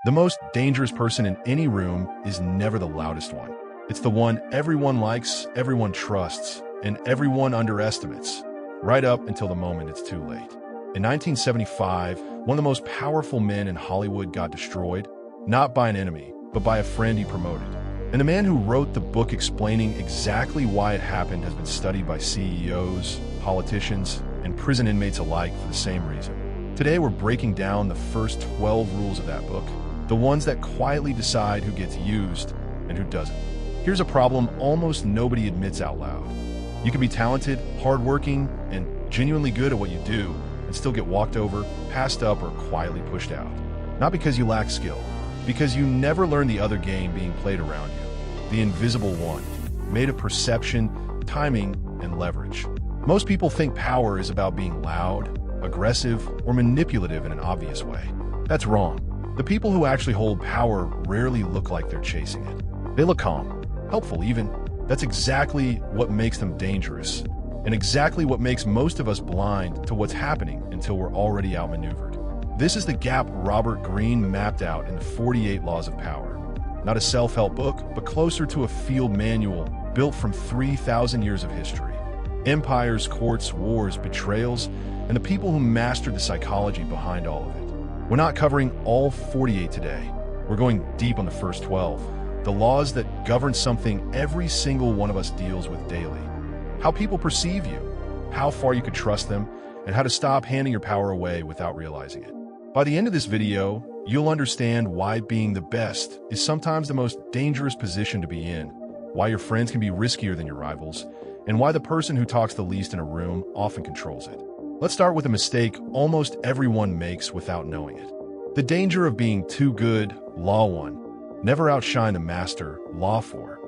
The most dangerous person in any room is never the loudest one. It's the one everyone likes, everyone trusts, and everyone underestimates, right up until the moment it's too late. In 1975, one of the most powerful men in Hollywood got destroyed, not by an enemy, but by a friend he promoted. And the man who wrote the book explaining exactly why it happened has been studied by CEOs, politicians, and prison inmates alike for the same reason. Today, we're breaking down the first 12 rules of that book, the ones that quietly decide who gets used and who doesn't. Here's a problem almost nobody admits out loud. You can be talented, hardworking, and genuinely good at what you do, and still get walked over, passed up, or quietly pushed out. Not because you lack skill, because you never learned the other game being played around you, the invisible one, made of perception, timing, and leverage. Most people think power is about being loud, aggressive, or manipulative in an obvious way. That's wrong. The people who actually hold power rarely look like they're chasing it. They look calm, helpful even. That's exactly what makes them dangerous, and exactly what makes most of us blind to what's happening until we're already outmaneuvered. This is the gap Robert Greene mapped out in the 48 Laws of Power. Not a self-help book, but closer to a field manual built from 3,000 years of history. Empires, courts, wars, betrayals, and the people who mastered the psychology behind all of it. We're not covering all 48 today. We're going deep on the first 12, the laws that govern something every single one of us deals with daily. How people perceive you, how far you could trust them, and how to stop handing your power away without realizing it. By the end of this video, you'll understand why being the best is sometimes the most dangerous position to be in, why your friends can be riskier than your rivals, and why the person who talks the least in a room often controls it. Let's start with a mistake almost everyone makes without knowing it. The danger of being too good, Law 1. Never outshine the master, Law 4.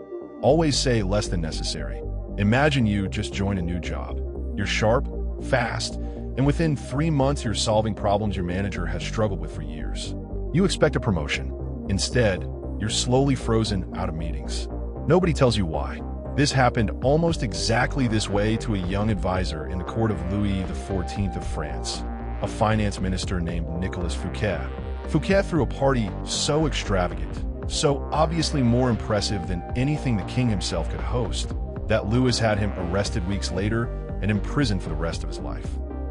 Always say less than necessary. Imagine you just joined a new job. You're sharp, fast, and within 3 months you're solving problems your manager has struggled with for years. You expect a promotion. Instead, you're slowly frozen out of meetings. Nobody tells you why. This happened almost exactly this way to a young advisor in the court of Louis XIV of France, a finance minister named Nicolas Fouquet. Fouquet threw a party so extravagant, so obviously more impressive than anything the king himself could host, that Louis had him arrested weeks later and imprisoned for the rest of his life.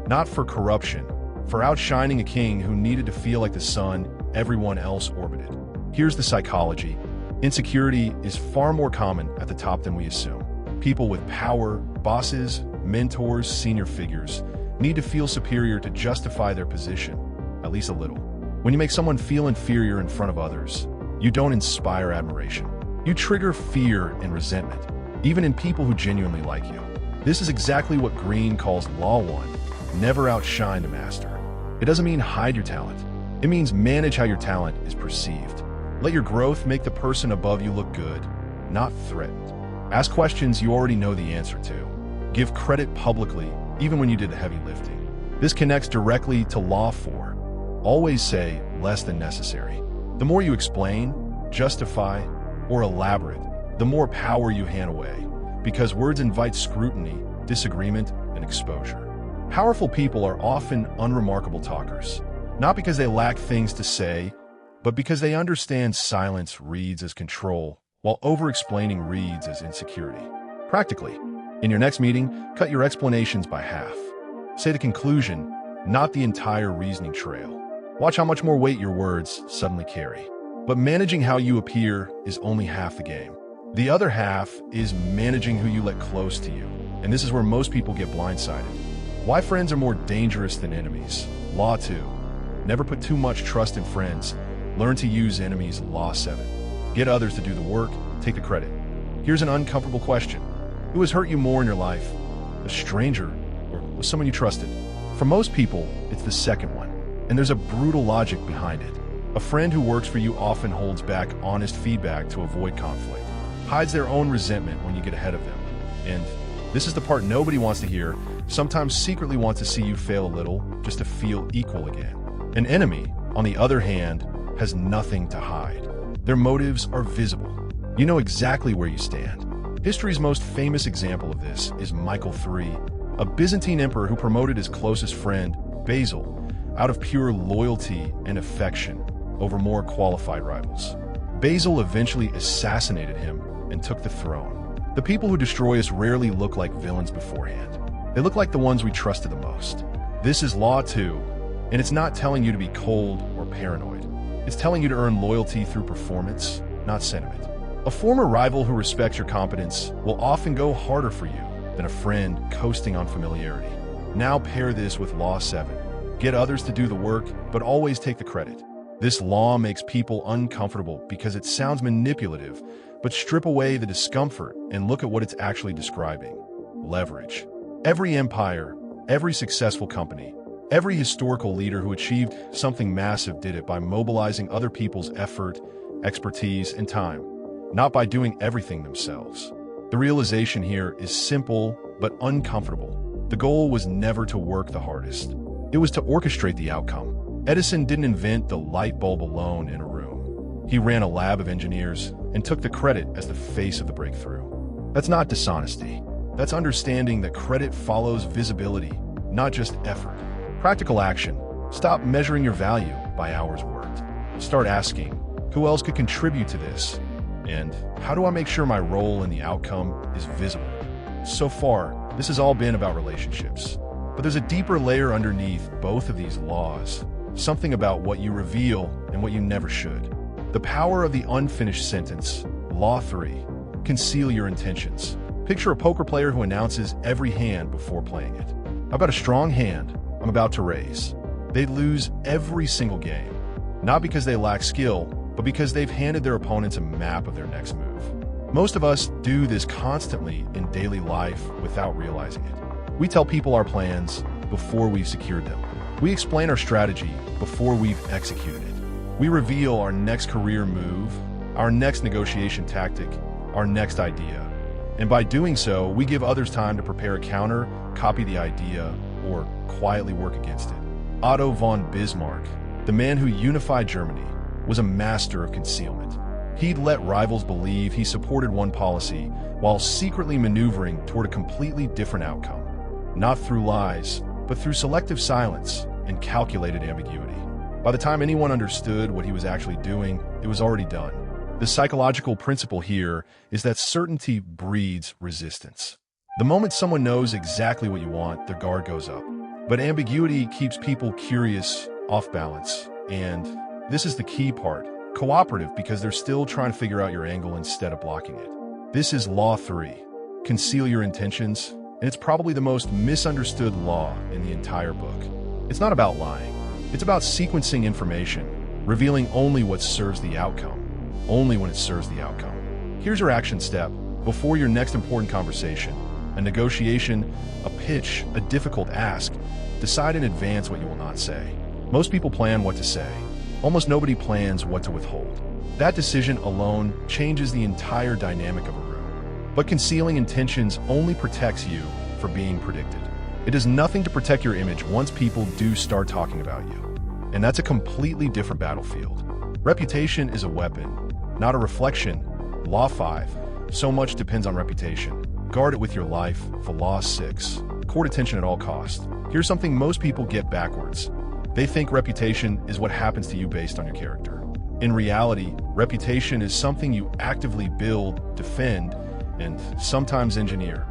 Not for corruption, for outshining a king who needed to feel like the sun everyone else orbited. Here's the psychology. Insecurity is far more common at the top than we assume. People with power, bosses, mentors, senior figures, need to feel superior to justify their position, at least a little. When you make someone feel inferior in front of others, you don't inspire admiration. You trigger fear and resentment, even in people who genuinely like you. This is exactly what Greene calls Law 1. Never outshine the master. It doesn't mean hide your talent. It means manage how your talent is perceived. Let your growth make the person above you look good, not threatened. Ask questions you already know the answer to. Give credit publicly, even when you did the heavy lifting. This connects directly to Law 4. Always say less than necessary. The more you explain, justify, or elaborate, the more power you hand away, because words invite scrutiny, disagreement, and exposure. Powerful people are often unremarkable talkers, not because they lack things to say, but because they understand silence reads as control, while over-explaining reads as insecurity. Practically, in your next meeting, cut your explanations by half. Say the conclusion, not the entire reasoning trail. Watch how much more weight your words suddenly carry. But managing how you appear is only half the game. The other half is managing who you let close to you, and this is where most people get blindsided. Why friends are more dangerous than enemies. Law 2. Never put too much trust in friends. Learn to use enemies. Law 7. Get others to do the work, take the credit. Here's an uncomfortable question. Who has hurt you more in your life? A stranger or someone you trusted? For most people, it's the second one, and there's a brutal logic behind it. A friend who works for you often holds back honest feedback to avoid conflict, hides their own resentment when you get ahead of them, and this is the part nobody wants to hear, sometimes secretly wants to see you fail a little just to feel equal again. An enemy, on the other hand, has nothing to hide. Their motives are visible. You know exactly where you stand. History's most famous example of this is Michael III, a Byzantine emperor who promoted his closest friend, Basil, out of pure loyalty and affection. over more qualified rivals. Basil eventually assassinated him and took the throne. The people who destroy us rarely look like villains beforehand. They look like the ones we trusted the most. This is Law 2, and it's not telling you to be cold or paranoid. It's telling you to earn loyalty through performance, not sentiment. A former rival who respects your competence will often go harder for you than a friend coasting on familiarity. Now pair this with Law 7. Get others to do the work, but always take the credit. This law makes people uncomfortable because it sounds manipulative, but strip away the discomfort and look at what it's actually describing. Leverage. Every empire, every successful company, every historical leader who achieved something massive did it by mobilizing other people's effort, expertise, and time, not by doing everything themselves. The realization here is simple but uncomfortable. The goal was never to work the hardest. It was to orchestrate the outcome. Edison didn't invent the light bulb alone in a room. He ran a lab of engineers and took the credit as the face of the breakthrough. That's not dishonesty. That's understanding that credit follows visibility, not just effort. Practical action. Stop measuring your value by hours worked. Start asking, who else could contribute to this? And how do I make sure my role in the outcome is visible? So far, this has all been about relationships. But there's a deeper layer underneath both of these laws. Something about what you reveal and what you never should. The power of the unfinished sentence. Law 3. Conceal your intentions. Picture a poker player who announces every hand before playing it. I've got a strong hand I'm about to raise. They lose every single game. Not because they lack skill, but because they've handed their opponents a map of their next move. Most of us do this constantly in daily life without realizing it. We tell people our plans before we've secured them. We explain our strategy before we've executed it. We reveal our next career move, our next negotiation tactic, our next idea. And by doing so, we give others time to prepare a counter, copy the idea, or quietly work against it. Otto von Bismarck, the man who unified Germany, was a master of concealment. He'd let rivals believe he supported one policy while secretly maneuvering toward a completely different outcome. Not through lies, but through selective silence and calculated ambiguity. By the time anyone understood what he was actually doing, it was already done. The psychological principle here is that certainty breeds resistance. The moment someone knows exactly what you want, their guard goes up. But ambiguity keeps people curious, off balance, and this is the key part, cooperative because they're still trying to figure out your angle instead of blocking it. This is Law 3. Conceal your intentions, and it's probably the most misunderstood law in the entire book. It's not about lying. It's about sequencing information, revealing only what serves the outcome, only when it serves the outcome. Here's your action step. Before your next important conversation, a negotiation, a pitch, a difficult ask, decide in advance what you will not say. Most people plan what to say. Almost nobody plans what to withhold. That decision alone changes the entire dynamic of a room. But concealing intentions only protects you from being predicted. It does nothing to protect your image once people do start talking about you. And that's a completely different battlefield. Reputation is a weapon, not a reflection. Law 5. So much depends on reputation. Guard it with your life. For Law 6. Court attention at all costs. Here's something most people get backwards. They think reputation is what happens to you based on your character. In reality, reputation is something you actively build, defend, and sometimes engineer,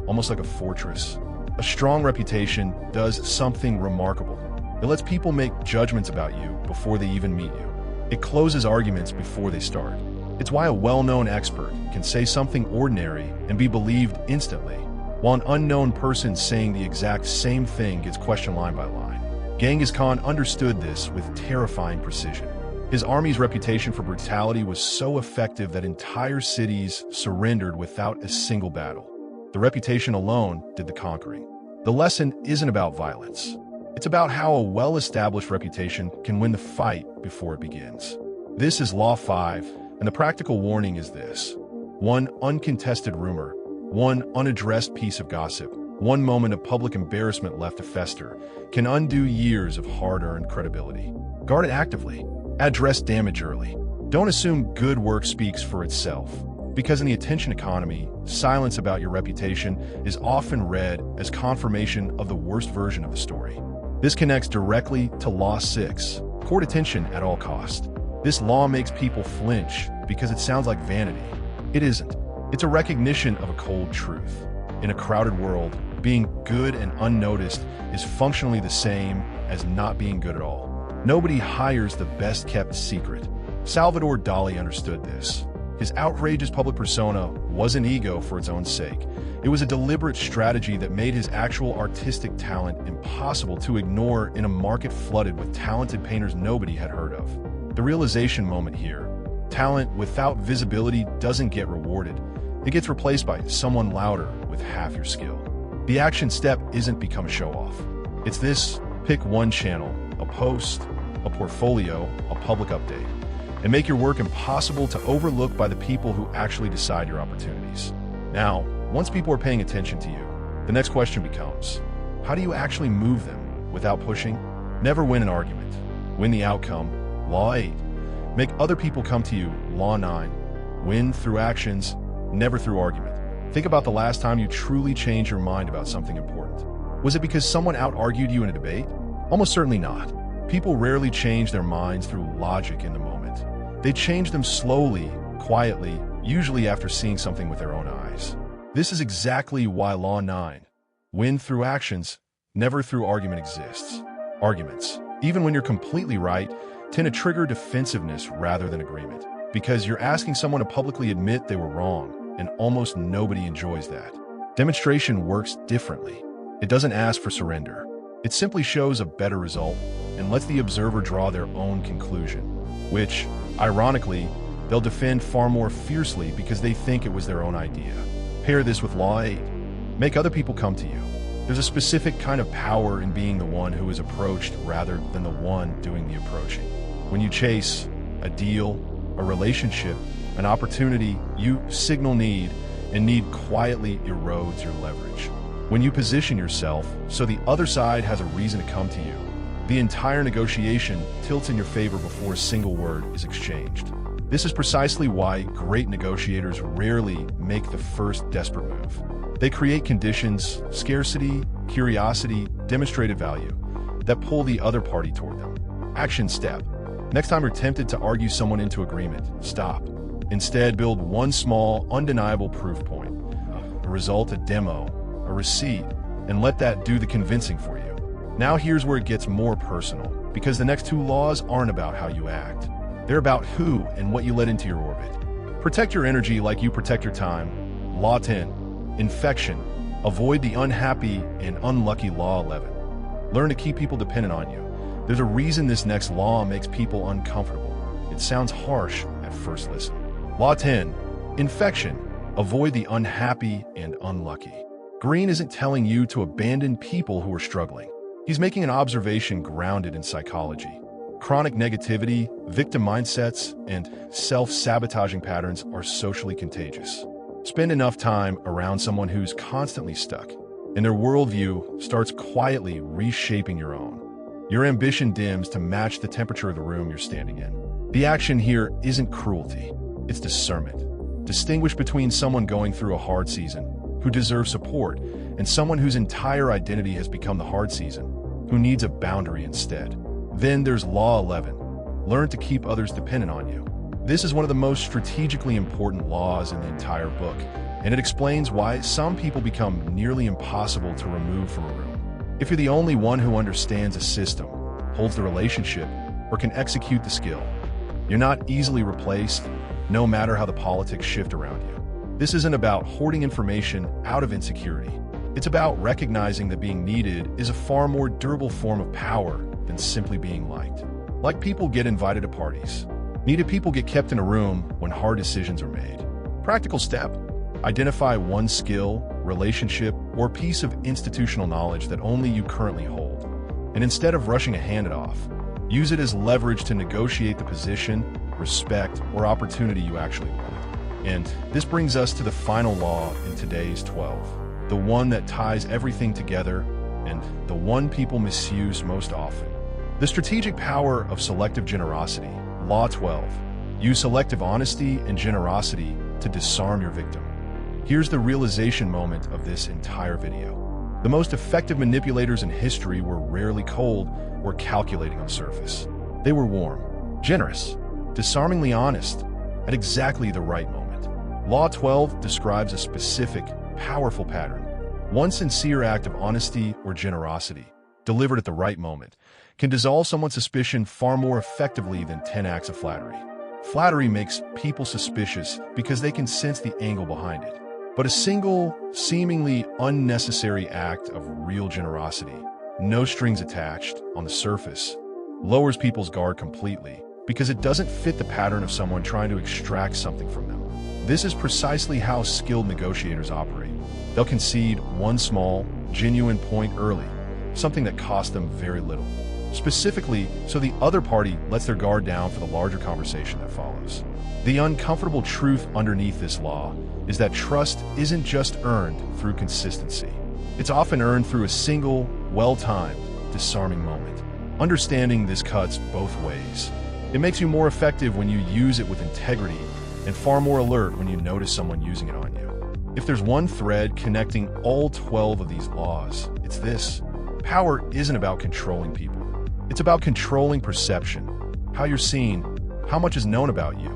almost like a fortress. A strong reputation does something remarkable. It lets people make judgments about you before they even meet you. It closes arguments before they start. It's why a well-known expert can say something ordinary and be believed instantly, while an unknown person saying the exact same thing gets questioned line by line. Genghis Khan understood this with terrifying precision. His army's reputation for brutality was so effective that entire cities surrendered without a single battle. The reputation alone did the conquering. The lesson isn't about violence. It's about how a well-established reputation can win the fight before it begins. This is Law 5, and the practical warning is this. One uncontested rumor, one unaddressed piece of gossip, one moment of public embarrassment left to fester can undo years of hard-earned credibility. Guard it actively. Address damage early. Don't assume good work speaks for itself. Because in the attention economy, silence about your reputation is often read as confirmation of the worst version of the story. This connects directly to Law 6, court attention at all costs. This law makes people flinch because it sounds like vanity. It isn't. It's a recognition of a cold truth. In a crowded world, being good and unnoticed is functionally the same as not being good at all. Nobody hires the best-kept secret. Salvador Dali understood this. His outrageous public persona wasn't ego for its own sake. It was a deliberate strategy that made his actual artistic talent impossible to ignore in a market flooded with talented painters nobody had heard of. The realization moment here: talent without visibility doesn't get rewarded. It gets replaced by someone louder with half your skill. The action step isn't become a show-off. It's this: pick one channel, a post, a portfolio, a public update, and make your work impossible to overlook by the people who actually decide your opportunities. Now, once people are paying attention to you, the next question becomes, how do you actually move them without pushing? Never win an argument. Win the outcome. Law 8. Make other people come to you. Law 9. Win through actions, never through argument. Think about the last time you truly changed your mind about something important. Was it because someone out-argued you in a debate? Almost certainly not. People rarely change their minds through logic in the moment. They change them slowly, quietly, usually after seeing something with their own eyes. This is exactly why Law 9, win through actions, never through argument, exists. Arguments, even when you're completely right, tend to trigger defensiveness rather than agreement, because you're asking someone to publicly admit they were wrong, and almost nobody enjoys that. Demonstration works differently. It doesn't ask for surrender. It simply shows a better result and lets the observer draw their own conclusion, which, ironically, they'll defend far more fiercely because they think it was their own idea. Pair this with Law 8. Make other people come to you. There's a specific kind of power in being the one who is approached rather than the one doing the approaching. When you chase a deal, a relationship, an opportunity, you signal need, and need quietly erodes your leverage. When you position yourself so the other side has a reason to come to you, the entire negotiation tilts in your favor before a single word is exchanged. This is precisely why great negotiators rarely make the first desperate move. They create conditions, scarcity, curiosity, demonstrated value, that pull the other party toward them. Action step. Next time you're tempted to argue someone into agreement, stop. Instead, build one small, undeniable proof point, a result, a demo, a receipt, and let that do the convincing for you. Now here's where it gets more personal, because the next two laws aren't about how you act. They're about who and what you let into your orbit. Protect your energy like you protect your time. Law 10. Infection. Avoid the unhappy and unlucky. Law 11. Learn to keep people dependent on you. There's a reason this next law makes people uncomfortable. It sounds harsh at first listen. Law 10. Infection. Avoid the unhappy and unlucky. Greene isn't telling you to abandon people who are struggling. He's making an observation grounded in psychology. Chronic negativity, victim mindsets, and self-sabotaging patterns are socially contagious. Spend enough time around someone who's constantly stuck, and their worldview starts quietly reshaping your own. Your ambition dims to match the temperature of the room you're standing in. The action here isn't cruelty, it's discernment. Distinguish between someone going through a hard season, who deserves support, and someone whose entire identity has become the hard season, who needs a boundary instead. Then there's Law 11. Learn to keep others dependent on you. This is one of the most strategically important laws in the entire book, and it explains why some people become nearly impossible to remove from a room. If you're the only one who understands a system, holds the relationship, or can execute the skill, you're not easily replaced, no matter how the politics shift around you. This isn't about hoarding information out of insecurity. It's about recognizing that being needed is a far more durable form of power than simply being liked. Like people get invited to parties. Needed people get kept in a room when hard decisions are made. Practical step. Identify one skill, relationship, or piece of institutional knowledge that only you currently hold. And instead of rushing to hand it off, use it as leverage to negotiate the position, respect, or opportunity you actually want. And this brings us to the final law in today's 12. The one that ties everything together, and the one people misuse most often. The strategic power of selective generosity. Law 12. Use selective honesty and generosity to disarm your victim. Here's the realization moment of this entire video. The most effective manipulators in history were rarely cold or calculating on the surface. They were warm, generous, disarmingly honest at exactly the right moment. Law 12 describes a specific, powerful pattern. One sincere act of honesty or generosity, delivered at the right moment, can dissolve someone's suspicion far more effectively than 10 acts of flattery. Flattery makes people suspicious because they can sense the angle behind it. But a single, seemingly unnecessary act of real generosity, no strings attached, on the surface, lowers people's guard completely because it doesn't fit the pattern of someone trying to extract something from them. This is precisely how skilled negotiators operate. They'll concede one small, genuine point early, something that costs them very little, specifically so the other party lets their guard down for the larger conversation that follows. The uncomfortable truth underneath this law is that trust isn't just earned through consistency. It's often earned through a single, well-timed, disarming moment. Understanding this cuts both ways. It makes you more effective when you use it with integrity and far more alert when you notice someone using it on you. If there's one thread connecting all 12 of these laws, it's this. Power isn't about controlling people. It's about controlling perception, how you're seen, how much is known about you,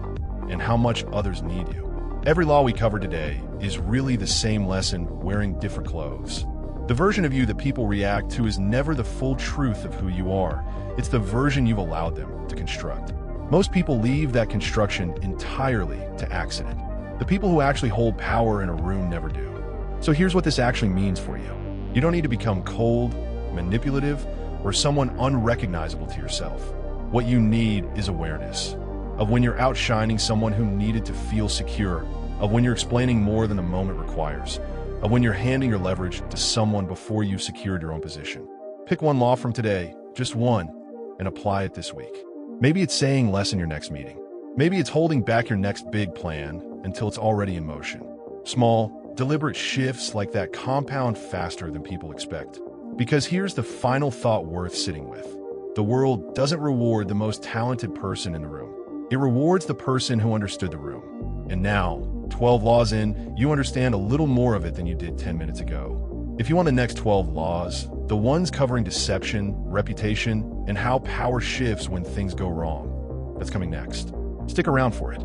and how much others need you. Every law we covered today is really the same lesson wearing different clothes. The version of you that people react to is never the full truth of who you are. It's the version you've allowed them to construct. Most people leave that construction entirely to accident. The people who actually hold power in a room never do. So here's what this actually means for you. You don't need to become cold, manipulative, or someone unrecognizable to yourself. What you need is awareness of when you're outshining someone who needed to feel secure, of when you're explaining more than the moment requires, of when you're handing your leverage to someone before you've secured your own position. Pick one law from today, just one, and apply it this week. Maybe it's saying less in your next meeting. Maybe it's holding back your next big plan until it's already in motion. Small, deliberate shifts like that compound faster than people expect. Because here's the final thought worth sitting with. The world doesn't reward the most talented person in the room. It rewards the person who understood the room. And now, 12 laws in, you understand a little more of it than you did 10 minutes ago. If you want the next 12 laws, the ones covering deception, reputation, and how power shifts when things go wrong, that's coming next. Stick around for it.